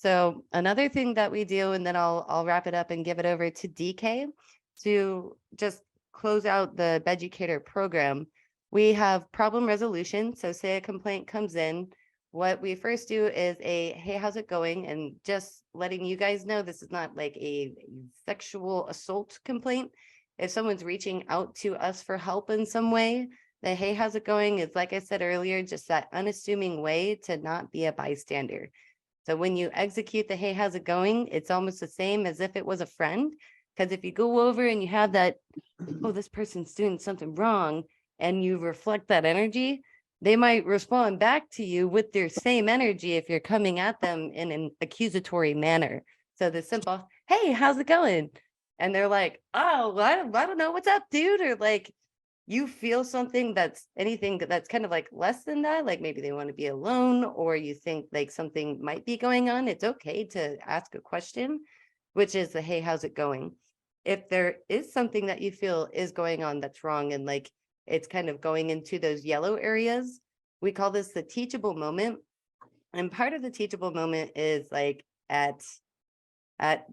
So another thing that we do, and then I'll wrap it up and give it over to DK to just close out the BEDucator program. We have problem resolution. So say a complaint comes in, what we first do is hey, how's it going? And just letting you guys know this is not like a sexual assault complaint. If someone's reaching out to us for help in some way, the hey, how's it going is, like I said earlier, just that unassuming way to not be a bystander. So when you execute the hey, how's it going, it's almost the same as if it was a friend. Because if you go over and you have that, oh, this person's doing something wrong, and you reflect that energy, they might respond back to you with their same energy if you're coming at them in an accusatory manner. So the simple, hey, how's it going? And they're like, oh, I don't know, what's up, dude? Or like, you feel something that's anything that's kind of like less than that, like maybe they want to be alone, or you think like something might be going on, it's okay to ask a question, which is the, hey, how's it going? If there is something that you feel is going on that's wrong, and like it's kind of going into those yellow areas, we call this the teachable moment. And part of the teachable moment is like at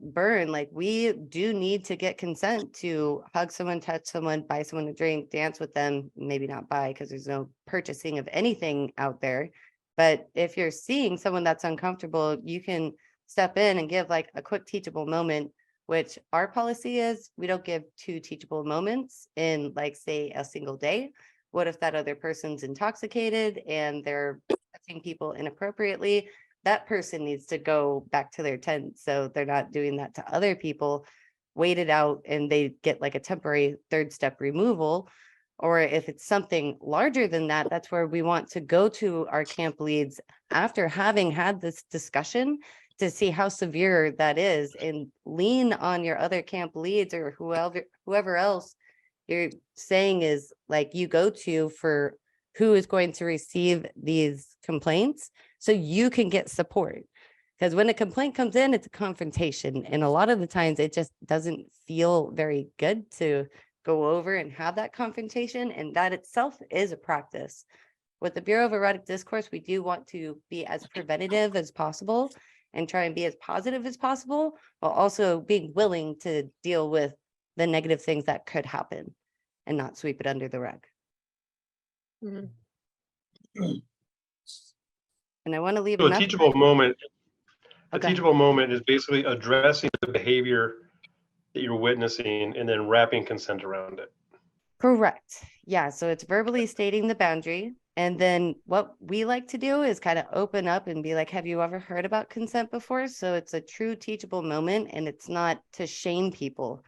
burn, like we do need to get consent to hug someone, touch someone, buy someone a drink, dance with them, maybe not buy because there's no purchasing of anything out there. But if you're seeing someone that's uncomfortable, you can step in and give like a quick teachable moment, which our policy is we don't give 2 teachable moments in like, say, a single day. What if that other person's intoxicated and they're touching people inappropriately? That person needs to go back to their tent so they're not doing that to other people, wait it out, and they get like a temporary 3rd step removal. Or if it's something larger than that, that's where we want to go to our camp leads after having had this discussion to see how severe that is, and lean on your other camp leads or whoever else you're saying is like you go to for who is going to receive these complaints, so you can get support. Because when a complaint comes in, it's a confrontation. And a lot of the times it just doesn't feel very good to go over and have that confrontation. And that itself is a practice. With the Bureau of Erotic Discourse, we do want to be as preventative as possible and try and be as positive as possible, while also being willing to deal with the negative things that could happen and not sweep it under the rug. And I want to leave so enough. a teachable moment. A Okay. teachable moment is basically addressing the behavior that you're witnessing and then wrapping consent around it. Correct. Yeah. So it's verbally stating the boundary. And then what we like to do is kind of open up and be like, have you ever heard about consent before? So it's a true teachable moment, and it's not to shame people.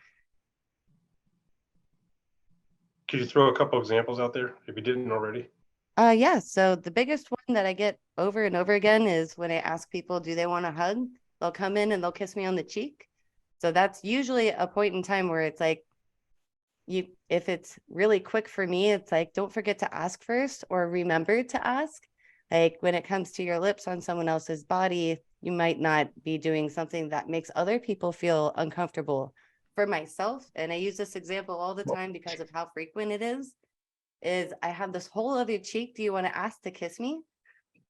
Could you throw a couple examples out there if you didn't already? Yeah. So the biggest one that I get over and over again is when I ask people, do they want a hug? They'll come in and they'll kiss me on the cheek. So that's usually a point in time where it's like, if it's really quick for me, it's like, don't forget to ask first, or remember to ask. Like when it comes to your lips on someone else's body, you might not be doing something that makes other people feel uncomfortable. For myself, and I use this example all the time because of how frequent it is I have this whole other cheek. Do you want to ask to kiss me?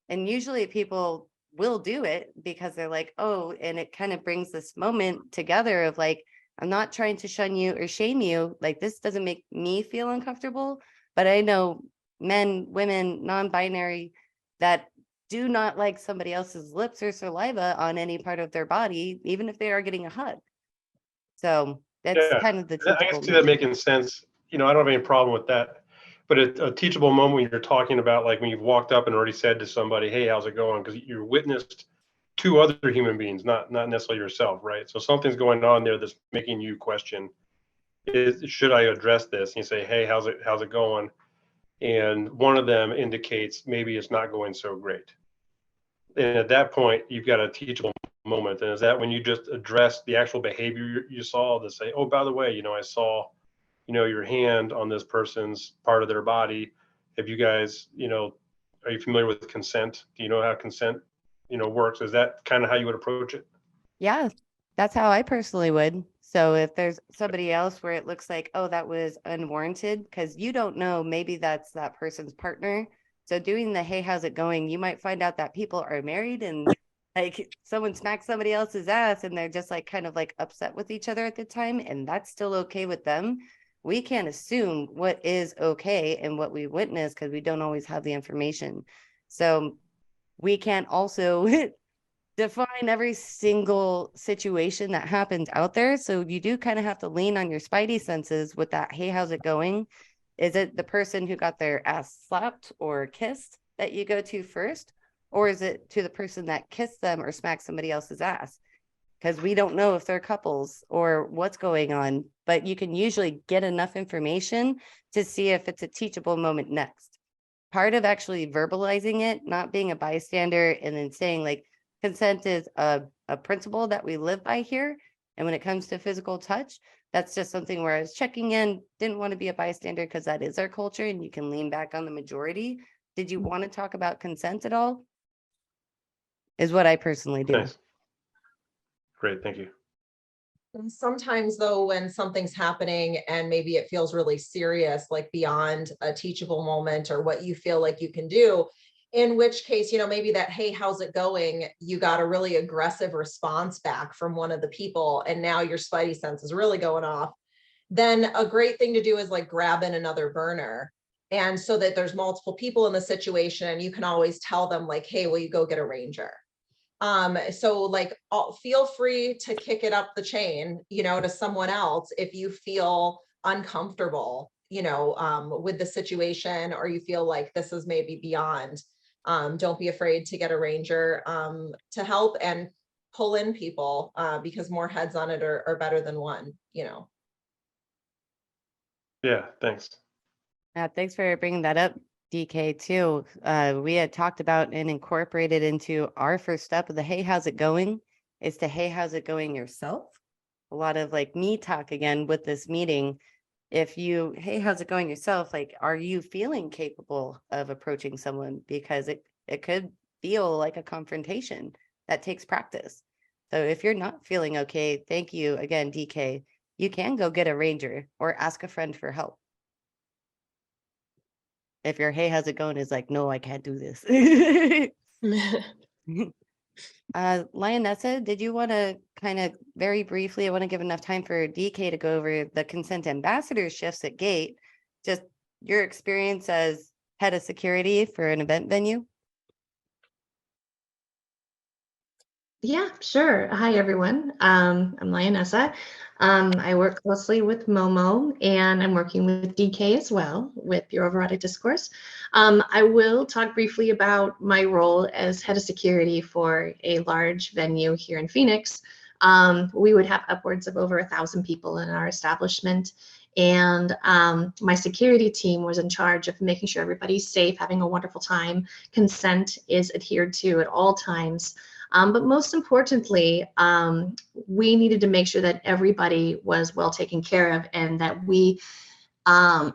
And usually people will do it because they're like, oh, and it kind of brings this moment together of like, I'm not trying to shun you or shame you. Like, this doesn't make me feel uncomfortable, but I know men, women, non-binary that do not like somebody else's lips or saliva on any part of their body, even if they are getting a hug. So that's kind of the I teachable can see that making sense. I don't have any problem with that. But a teachable moment when you're talking about, like when you've walked up and already said to somebody, hey, how's it going? Because you witnessed 2 other human beings, not necessarily yourself, right? So something's going on there that's making you question, should I address this? And you say, hey, how's it going? And one of them indicates maybe it's not going so great. And at that point, you've got a teachable moment. And is that when you just address the actual behavior you saw, to say, oh, by the way, I saw your hand on this person's part of their body. Have you guys, are you familiar with consent? Do you know how consent, works? Is that kind of how you would approach it? Yeah, that's how I personally would. So if there's somebody else where it looks like, oh, that was unwarranted, because you don't know, maybe that's that person's partner. So doing the, hey, how's it going? You might find out that people are married and Like someone smacks somebody else's ass and they're just like kind of like upset with each other at the time, and that's still okay with them. We can't assume what is okay and what we witness because we don't always have the information. So we can't also define every single situation that happens out there. So you do kind of have to lean on your spidey senses with that. Hey, how's it going? Is it the person who got their ass slapped or kissed that you go to first? Or is it to the person that kissed them or smacked somebody else's ass? Because we don't know if they're couples or what's going on, but you can usually get enough information to see if it's a teachable moment next. Part of actually verbalizing it, not being a bystander, and then saying like consent is a principle that we live by here. And when it comes to physical touch, that's just something where I was checking in, didn't want to be a bystander because that is our culture and you can lean back on the majority. Did you want to talk about consent at all? Is what I personally do. Nice. Great, thank you. And sometimes though, when something's happening and maybe it feels really serious, like beyond a teachable moment or what you feel like you can do, in which case, maybe that, hey, how's it going? You got a really aggressive response back from one of the people, and now your spidey sense is really going off. Then a great thing to do is like grab in another burner. And so that there's multiple people in the situation, you can always tell them like, hey, will you go get a ranger? So like feel free to kick it up the chain, to someone else if you feel uncomfortable, with the situation, or you feel like this is maybe beyond. Don't be afraid to get a ranger to help and pull in people because more heads on it are better than one, Yeah, thanks. Thanks for bringing that up, DK, too. We had talked about and incorporated into our first step of the hey, how's it going? Is to hey, how's it going yourself? A lot of like me talk again with this meeting. If you, hey, how's it going yourself? Like, are you feeling capable of approaching someone? Because it could feel like a confrontation that takes practice. So if you're not feeling okay, thank you again, DK. You can go get a ranger or ask a friend for help. If your hey, how's it going is like, no, I can't do this. Lionessa, did you want to kind of very briefly, I want to give enough time for DK to go over the consent ambassador shifts at Gate, just your experience as head of security for an event venue? Yeah, sure. Hi, everyone. I'm Lionessa. I work closely with Momo, and I'm working with DK as well with Bureau of Erotic Discourse. I will talk briefly about my role as head of security for a large venue here in Phoenix. We would have upwards of over 1,000 people in our establishment. And my security team was in charge of making sure everybody's safe, having a wonderful time. Consent is adhered to at all times. But most importantly, we needed to make sure that everybody was well taken care of and that we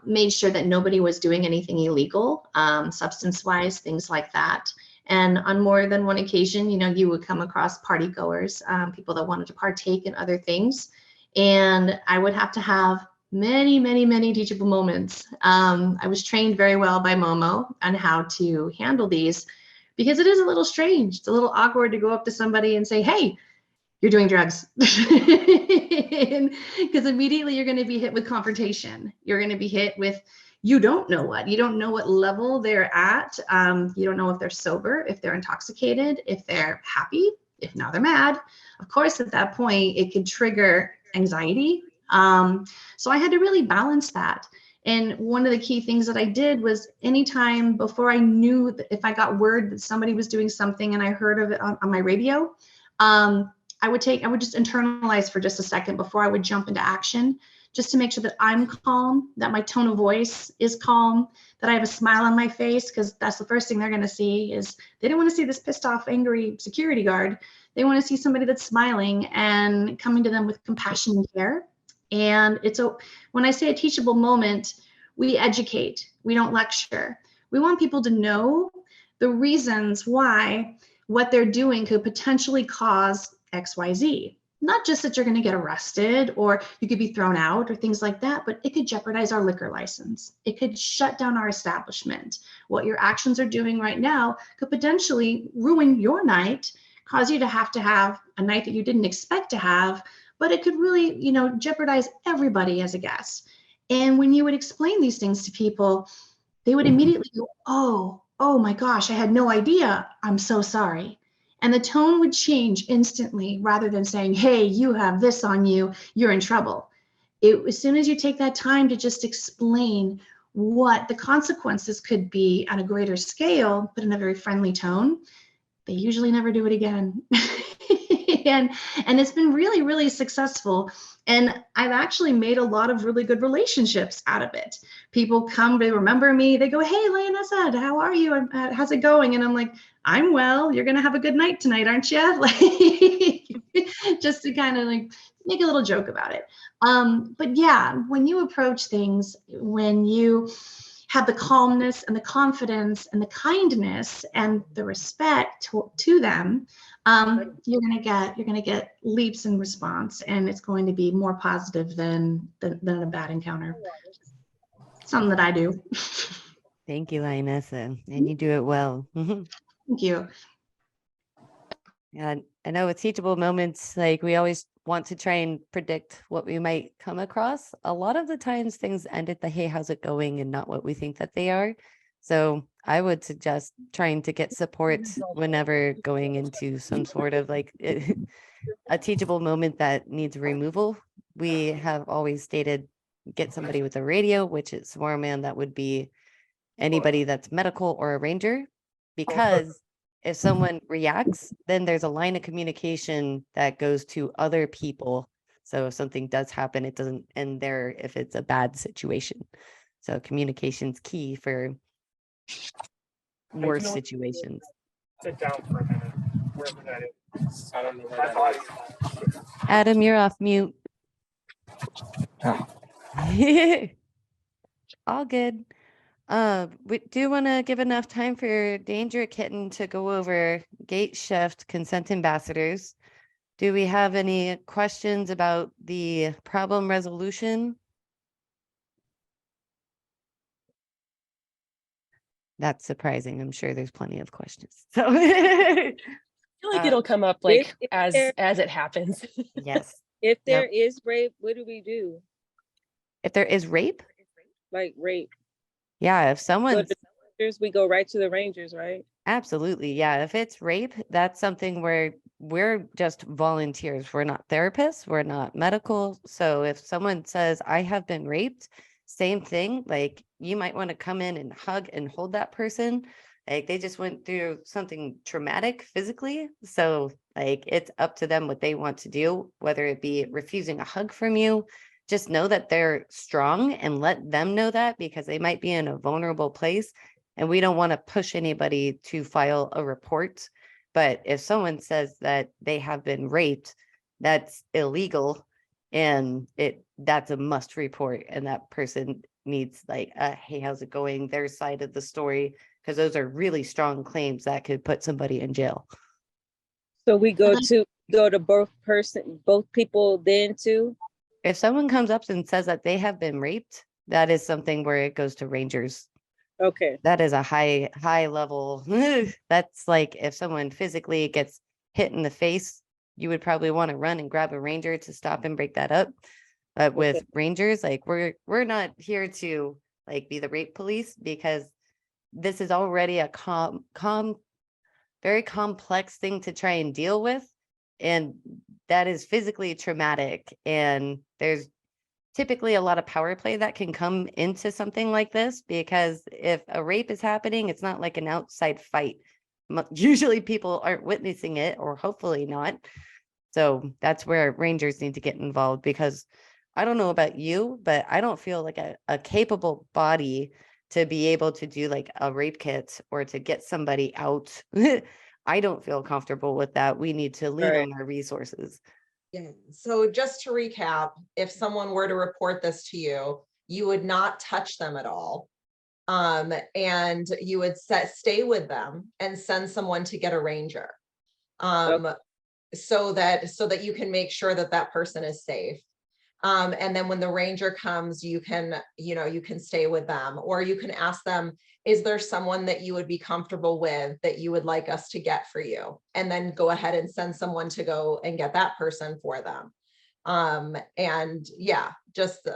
made sure that nobody was doing anything illegal, substance-wise, things like that. And on more than one occasion, you would come across party goers, people that wanted to partake in other things. And I would have to have many, many, many teachable moments. I was trained very well by Momo on how to handle these, because it is a little strange. It's a little awkward to go up to somebody and say, hey, you're doing drugs. Because immediately you're going to be hit with confrontation. You're going to be hit with, you don't know what. You don't know what level they're at. You don't know if they're sober, if they're intoxicated, if they're happy, if now they're mad. Of course, at that point, it can trigger anxiety. So I had to really balance that. And one of the key things that I did was anytime before I knew that if I got word that somebody was doing something and I heard of it on my radio, I would just internalize for just a second before I would jump into action, just to make sure that I'm calm, that my tone of voice is calm, that I have a smile on my face, because that's the first thing they're going to see. Is they don't want to see this pissed off, angry security guard. They want to see somebody that's smiling and coming to them with compassion and care. And when I say a teachable moment, we educate, we don't lecture. We want people to know the reasons why what they're doing could potentially cause XYZ. Not just that you're going to get arrested or you could be thrown out or things like that, but it could jeopardize our liquor license. It could shut down our establishment. What your actions are doing right now could potentially ruin your night, cause you to have a night that you didn't expect to have, but it could really, you know, jeopardize everybody as a guest. And when you would explain these things to people, they would immediately go, oh my gosh, I had no idea. I'm so sorry. And the tone would change instantly rather than saying, hey, you have this on you, you're in trouble. As soon as you take that time to just explain what the consequences could be on a greater scale, but in a very friendly tone, they usually never do it again. and it's been really, really successful. And I've actually made a lot of really good relationships out of it. People come, they remember me, they go, hey, Lionessa, how are you? How's it going? And I'm like, I'm well, you're gonna have a good night tonight, aren't you? Like, just to kind of like make a little joke about it. But yeah, when you approach things, when you have the calmness and the confidence and the kindness and the respect to them, you're gonna get leaps in response, and it's going to be more positive than a bad encounter. Something that I do. Thank you, Lionessa, and you do it well. Thank you. And I know with teachable moments, like we always want to try and predict what we might come across. A lot of the times things end at the, hey, how's it going? And not what we think that they are. So I would suggest trying to get support whenever going into some sort of like a teachable moment that needs removal. We have always stated, get somebody with a radio, which is Swarm Man, that would be anybody that's medical or a ranger, because if someone reacts, then there's a line of communication that goes to other people. So if something does happen, it doesn't end there if it's a bad situation. So communication's key for worse situations. Sit down for a minute, wherever that is. I don't know where that is. Adam, you're off mute. All good. We do want to give enough time for Danger Kitten to go over gate shift consent ambassadors. Do we have any questions about the problem resolution? That's surprising. I'm sure there's plenty of questions. So I feel like it'll come up like if as it happens. yes. If there Yep. is rape, what do we do? If there is rape, Like rape. yeah, if So someone's the Rangers, we go right to the Rangers, right? absolutely, yeah, if it's rape, that's something where we're just volunteers. We're not therapists, we're not medical. So if someone says, I have been raped, same thing, like you might want to come in and hug and hold that person. Like they just went through something traumatic physically. So like it's up to them what they want to do, whether it be refusing a hug from you. Just know that they're strong and let them know that, because they might be in a vulnerable place and we don't want to push anybody to file a report. But if someone says that they have been raped, that's illegal and that's a must report, and that person needs like hey, how's it going, their side of the story, because those are really strong claims that could put somebody in jail. So we go to both people then too? If someone comes up and says that they have been raped, that is something where it goes to Rangers. Okay. That is a high level. That's like if someone physically gets hit in the face, you would probably want to run and grab a ranger to stop and break that up. But with Rangers, like we're not here to like be the rape police, because this is already a very complex thing to try and deal with. And that is physically traumatic. And there's typically a lot of power play that can come into something like this, because if a rape is happening, it's not like an outside fight. Usually people aren't witnessing it, or hopefully not. So that's where Rangers need to get involved, because I don't know about you, but I don't feel like a capable body to be able to do like a rape kit or to get somebody out. I don't feel comfortable with that. We need to lean on our resources. Yeah. So just to recap, if someone were to report this to you, you would not touch them at all. And you would stay with them and send someone to get a ranger. So that you can make sure that that person is safe. And then when the ranger comes, you can stay with them, or you can ask them, is there someone that you would be comfortable with that you would like us to get for you? And then go ahead and send someone to go and get that person for them. And yeah, just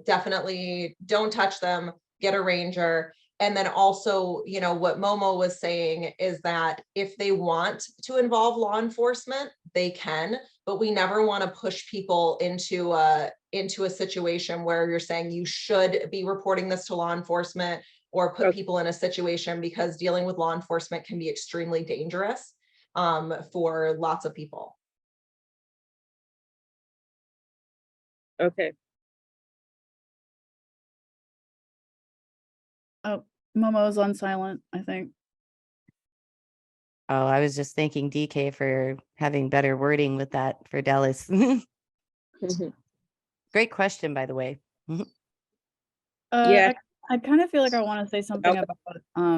definitely don't touch them, get a ranger. And then also, what Momo was saying is that if they want to involve law enforcement, they can, but we never want to push people into a situation where you're saying you should be reporting this to law enforcement, or put people in a situation, because dealing with law enforcement can be extremely dangerous for lots of people. Okay. Oh, Momo's on silent, I think. Oh, I was just thanking DK for having better wording with that for Dallas. Great question, by the way. Yeah. I kind of feel like I want to say something about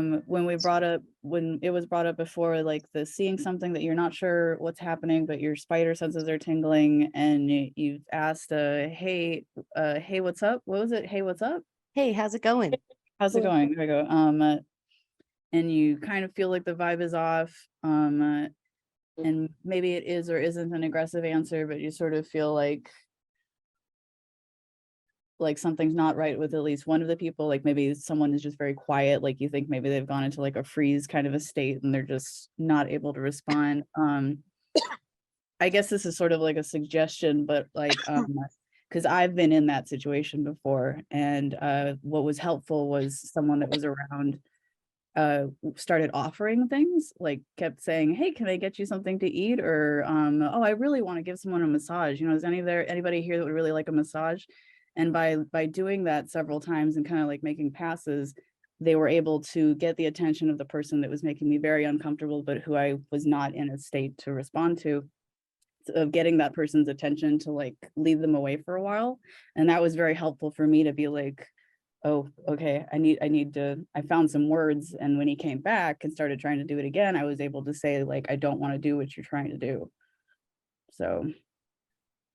when it was brought up before, like the seeing something that you're not sure what's happening, but your spider senses are tingling, and you've asked, hey, what's up? What was it? Hey, what's up? Hey, how's it going? How's it going? There we go. And you kind of feel like the vibe is off. And maybe it is or isn't an aggressive answer, but you sort of feel like something's not right with at least one of the people. Like maybe someone is just very quiet. Like you think maybe they've gone into like a freeze kind of a state and they're just not able to respond. I guess this is sort of like a suggestion, but like, because I've been in that situation before, and what was helpful was someone that was around started offering things, like kept saying, hey, can I get you something to eat? Or oh, I really want to give someone a massage. Is anybody here that would really like a massage? And by doing that several times and kind of like making passes, they were able to get the attention of the person that was making me very uncomfortable, but who I was not in a state to respond to, of getting that person's attention to like lead them away for a while. And that was very helpful for me to be like, oh, okay, I found some words. And when he came back and started trying to do it again, I was able to say like, I don't want to do what you're trying to do. So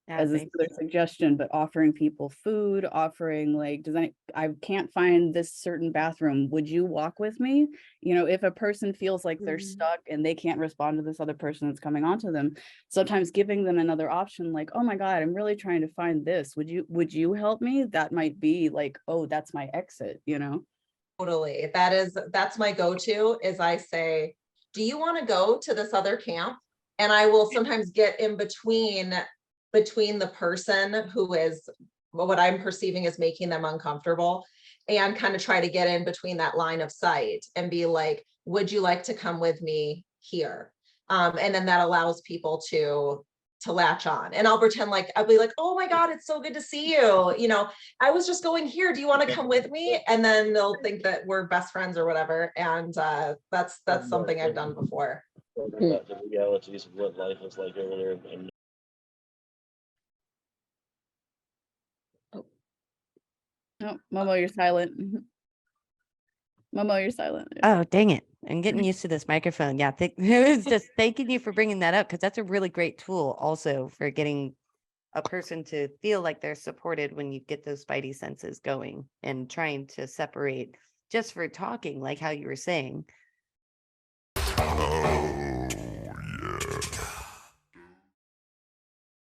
as a suggestion, but offering people food, offering like, I can't find this certain bathroom. Would you walk with me? If a person feels like they're stuck and they can't respond to this other person that's coming onto them, sometimes giving them another option, like, oh my God, I'm really trying to find this. Would you help me? That might be like, oh, that's my exit, Totally. That's my go-to, is I say, do you want to go to this other camp? And I will sometimes get in between the person who is what I'm perceiving as making them uncomfortable, and kind of try to get in between that line of sight and be like, would you like to come with me here? And then that allows people to latch on, and I'll pretend like, I'll be like, oh my God, it's so good to see you. I was just going here. Do you want to come with me? And then they'll think that we're best friends or whatever. And that's something I've done before. About the realities of what life is like over there. No, Momo, you're silent. Momo, you're silent. Oh, dang it. I'm getting used to this microphone. Yeah, it was just thanking you for bringing that up, because that's a really great tool also for getting a person to feel like they're supported when you get those spidey senses going, and trying to separate just for talking, like how you were saying,